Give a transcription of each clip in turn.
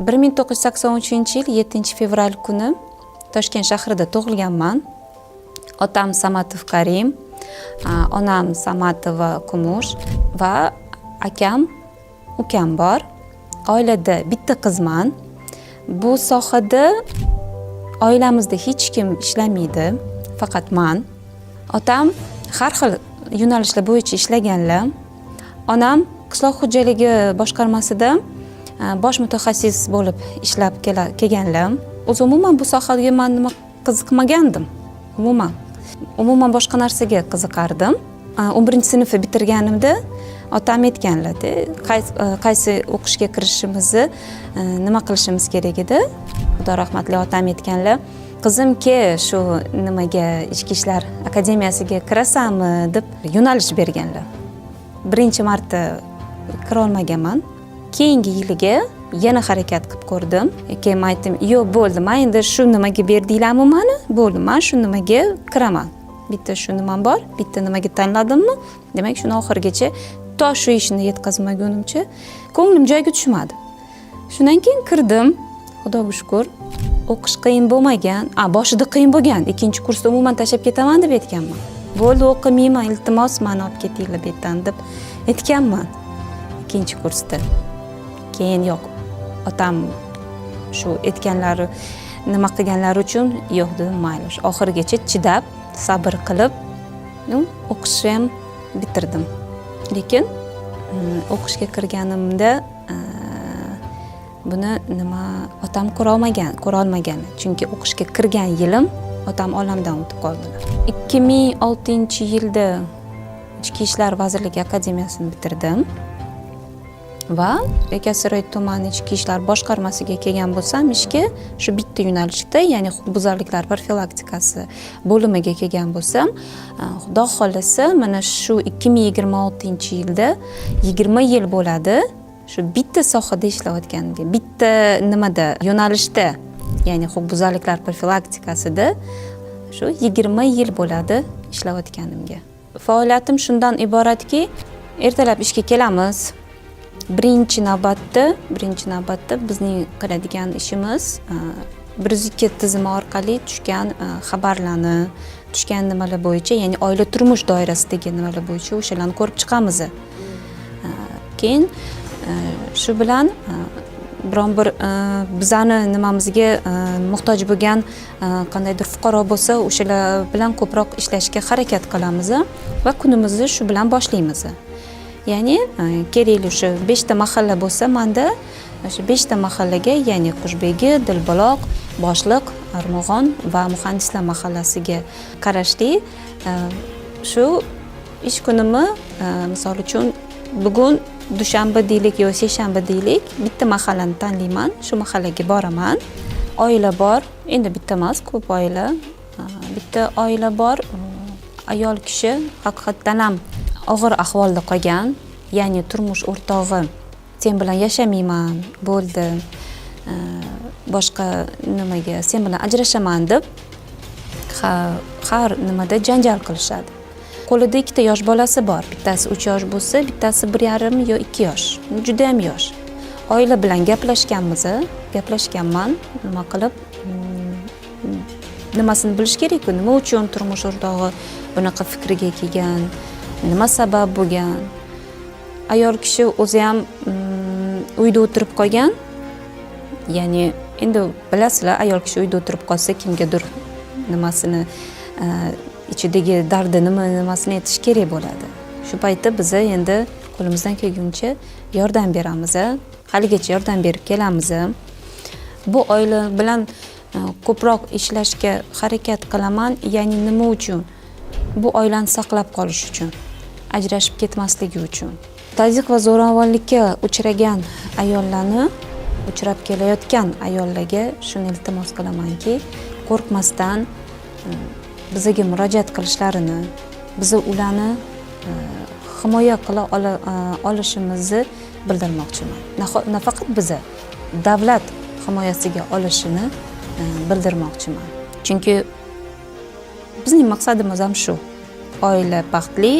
1983 yil 7 fevral kuni Toshkent shahrida tug'ilganman. Otam Samatov Karim, onam Samatova Kumush va akam, ukam bor. Oilada bitta qizman. Bu sohada oilamizda hech kim ishlamaydi, faqat men. Otam har xil yo'nalishlar bo'yicha ishlaganlar. Onam qishloq xo'jaligi boshqarmasida bosh mutaxassis bo'lib ishlab kelganlar. O'zi umuman bu sohaga men nima qiziqmagandim. Umuman boshqa narsaga qiziqardim. 11-sinfni bitirganimda otam aytganlar-da, qaysi o'qishga kirishimizni, nima qilishimiz kerak edi. Xudo rahmatli otam aytganlar, qizimki shu nimaga ichki ishlar akademiyasiga kirasanmi deb yo'nalish berganlar. Birinchi marta kira olmaganman. Keyingi yiliga yana harakat qilib ko'rdim. Keyin aytdim, "Yo'q, bo'ldi, men endi shu nimaga berdinglarmi meni? Bo'ldi, men shu nimaga kiraman. Bitta shu nimam bor, bitta nimaga tanladimmi? Demak, shuni oxirigacha to shu ishni yetkazmagunimcha ko'nglim joyiga tushmadi." Shundan keyin kirdim. Xudoga shukr, o'qish qiyin bo'lmagan. Boshida qiyin bo'lgan. Ikkinchi kursda umuman tashlab ketaman deb aytganman. Bo'ldi, o'qimayman, iltimos, meni olib ketinglar bu yerdan deb aytganman ikkinchi kursda. Keyin yo'q. Otam shu aytganlari nima qilganlari uchun yo'q dedim, mayli. Oxirigacha chidab, sabr qilib, o'qishni ham bitirdim. Lekin o'qishga kirganimda buni otam ko'ra olmagan. Chunki o'qishga kirgan yilim otam olamdan o'tib qoldilar. 2006-yilda Ichki ishlar vazirligi akademiyasini bitirdim va Yakkasaroy tumani ichki ishlar boshqarmasiga kelgan bo'lsam, ishga shu bitta yo'nalishda, ya'ni huquqbuzarliklar profilaktikasi bo'limiga kelgan bo'lsam, Xudo xolasa, mana shu 2026-yilda 20 yil bo'ladi. Shu bitta sohada ishlayotganimga, bitta nimada, yo'nalishda, ya'ni huquqbuzarliklar profilaktikasida shu 20 yil bo'ladi ishlayotganimga. Faoliyatim shundan iboratki, ertalab ishga kelamiz. Birinchi navbatda bizning qiladigan ishimiz 102 tizimi orqali tushgan xabarlarni, tushgan nimalar bo'yicha, ya'ni oila turmush doirasidagi nimalar bo'yicha o'shalarni ko'rib chiqamiz. Keyin shu bilan biron bir bizani nimamizga muhtoj bo'lgan qandaydir fuqaro bo'lsa, o'shalar bilan ko'proq ishlashga harakat qilamiz va kunimizni shu bilan boshlaymiz. Ya'ni kerakli o'sha 5 ta mahalla bo'lsa, menda o'sha 5 ta mahallaga, ya'ni Qushbegi, Dilbaloq, Boshliq, Armug'on va Muhandislar mahallasiga qarashli shu ish kunimni, misol uchun bugun dushanba deylik yoki seshanba deylik, bitta mahallani tanlayman, shu mahallaga boraman. Oila bor, endi bitta emas, ko'p oila. Bitta oila bor, ayol kishi haqiqatdan ham og'ir ahvolda qolgan, ya'ni turmush o'rtog'i sen bilan yashamayman, bo'ldi, boshqa nimaga sen bilan ajrashaman deb har nimada janjal qilishadi. Qo'lida ikkita yosh bolasi bor. Bittasi 3 yosh bo'lsa, bittasi 1,5 yo 2 yosh. Juda ham yosh. Oila bilan gaplashganman, nima qilib, nimasini bilish kerak-ku, nima uchun turmush o'rtog'i bunaqa fikrga kelgan, nima sabab bo'lgan. Ayol kishi o'zi ham uyda o'tirib qolgan. Ya'ni endi bilasizlar, ayol kishi uyda o'tirib qolsa, kimgadir nimasini ichidagi dardi nimasini aytish kerak bo'ladi. Shu paytda biz endi qo'limizdan kelguncha yordam beramiz. Haligacha yordam berib kelamiz. Bu oila bilan ko'proq ishlashga harakat qilaman. Ya'ni nima uchun? Bu oilani saqlab qolish uchun, ajrashib ketmasligi uchun. Tazyiq va zo'ravonlikka uchragan ayollarni, uchrab kelayotgan ayollarga shuni iltimos qilamanki, qo'rqmasdan bizga murojaat qilishlarini, biz ularni himoya qila olishimizni bildirmoqchiman. Nafaqat biz, davlat himoyasiga olishini bildirmoqchiman. Chunki bizning maqsadimiz ham shu. Oila baxtli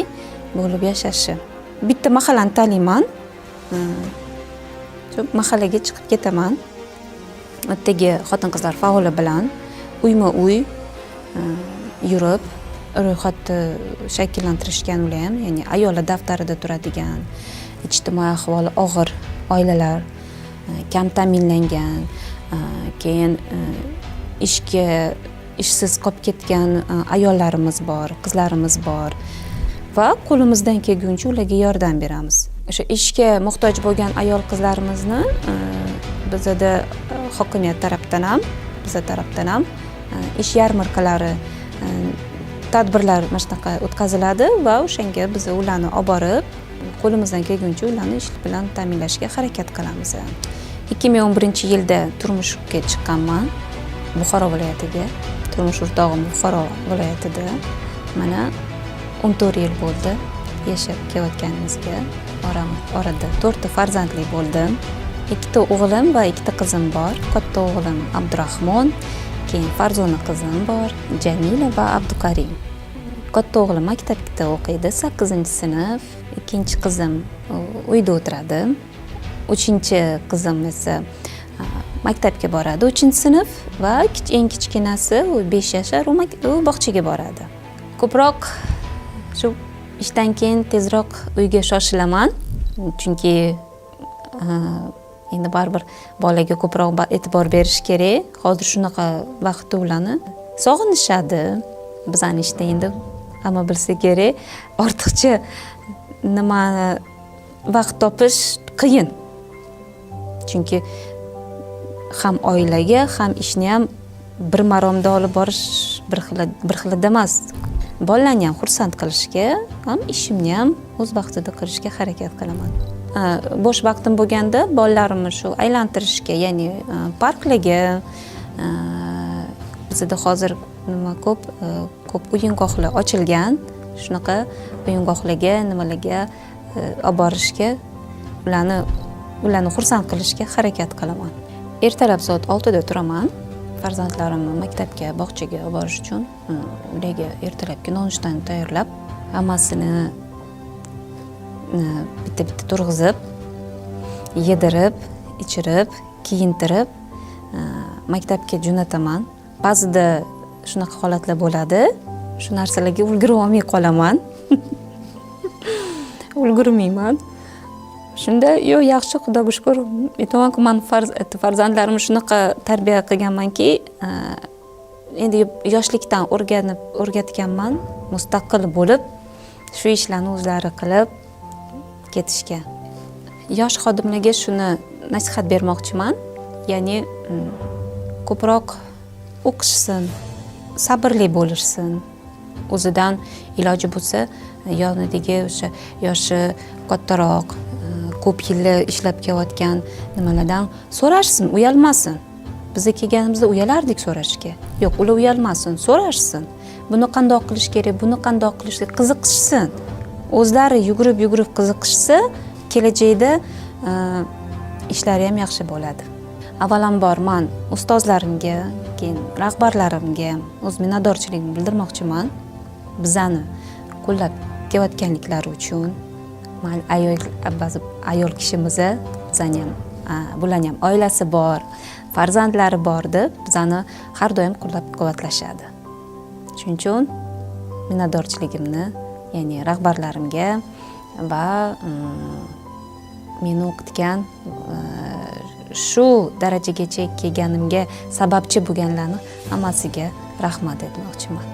bo'lib yashashi. Bitta mahallani tanlayman. Shu mahallaga chiqib ketaman. ertaga xotin-qizlar faoli bilan uyma-uy yurib, ro'yxatni shakllantirishgan ular ham, ya'ni ayollar daftarida turadigan, ijtimoiy ahvoli og'ir oilalar, kam ta'minlangan, keyin ishsiz qolib ketgan ayollarimiz bor, qizlarimiz bor va qo'limizdan kelguncha ularga yordam beramiz. O'sha ishga muhtoj bo'lgan ayol qizlarimizni bizada hokimiyat tarafdan ham, bizlar tarafdan ham ish yarmarkalari, tadbirlar mana shunaqa o'tkaziladi va o'shanga biz ularni olib borib, qo'limizdan kelguncha ularni ish bilan ta'minlashga harakat qilamiz. 2011-yilda turmushga chiqqanman Buxoro viloyatiga. Turmush o'rtog'im Buxoro viloyatida. Mana 14 yil bo'ldi yashab kelayotganimizga. Orada 4 farzandli bo'ldim. 2 o'g'lim va 2 qizim bor. Katta o'g'lim Abdurahmon, keyin Farzona qizim bor, Jamila va Abdukarim. Katta o'g'lim maktabda o'qiydi, 8-sinf, ikkinchi qizim uyda o'tiradi. 3-qizim esa maktabga boradi, 3-sinf va eng kichkinasi 5 yashar, u bog'chaga boradi. Ko'proq shu ishdan keyin tezroq uyga shoshilaman, chunki endi baribir bolaga ko'proq e'tibor berish kerak. Hozir shunaqa vaqtda ularni sog'inishadi. Bizani ishda endi hamma bilsa kerak, ortiqcha vaqt topish qiyin. Chunki ham oilaga, ham ishni ham bir maromda olib borish bir xilda emas. Bolalarni ham xursand qilishga, ham ishimni ham o'z vaqtida qilishga harakat qilaman. Bo'sh vaqtim bo'lganda bolalarimni shu aylantirishga, ya'ni parklarga, bizda hozir ko'p o'yingohlar ochilgan, shunaqa o'yingohlarga, nimalarga olib borishga, ularni xursand qilishga harakat qilaman. Ertalab soat 6 da turaman. Farzandlarimni maktabga, bog'chaga olib borish uchun ularga ertalabki nonushtani tayyorlab, hammasini bitta-bitta turg'izib, yedirib, ichirib, kiyintirib maktabga jo'nataman. Ba'zida shunaqa holatlar bo'ladi. Shu narsalarga ulgura olmay qolaman. Ulgurmayman. Shunda yaxshi, Xudoga shukr, aytamanku, men farzandlarimni shunaqa tarbiya qilganmanki, endi yoshlikdan o'rgatganman, mustaqil bo'lib, shu ishlarni o'zlari qilib ketishga. Yosh xodimlarga shuni nasihat bermoqchiman, ya'ni ko'proq o'qishsin, sabrli bo'lishsin. O'zidan iloji bo'lsa, yonidagi o'sha yoshi kattaroq, ko'p yillar ishlab kelayotgan nimalardan so'rashsin, uyalmasin. Biz kelganimizda uyalardik so'rashga. Yo'q, ular uyalmasin, so'rashsin. Buni qanday qilish kerak, buni qanday qilish kerak, qiziqishsin. O'zlari yugurib qiziqishsa, kelajakda ishlari ham yaxshi bo'ladi. Avvalambor men ustozlarimga, keyin rahbarlarimga o'z minnatdorchiligimni bildirmoqchiman. Bizani qo'llab kelayotganliklari uchun. Men ayol kishimiz, bizani ham, bularning ham oilasi bor, farzandlari bor deb bizani har doim qo'llab-quvvatlashadi. Shuning uchun minnatdorchiligimni, ya'ni rahbarlarimga va meni o'qitgan, shu darajagacha kelganimga sababchi bo'lganlarni hammasiga rahmat aytmoqchiman.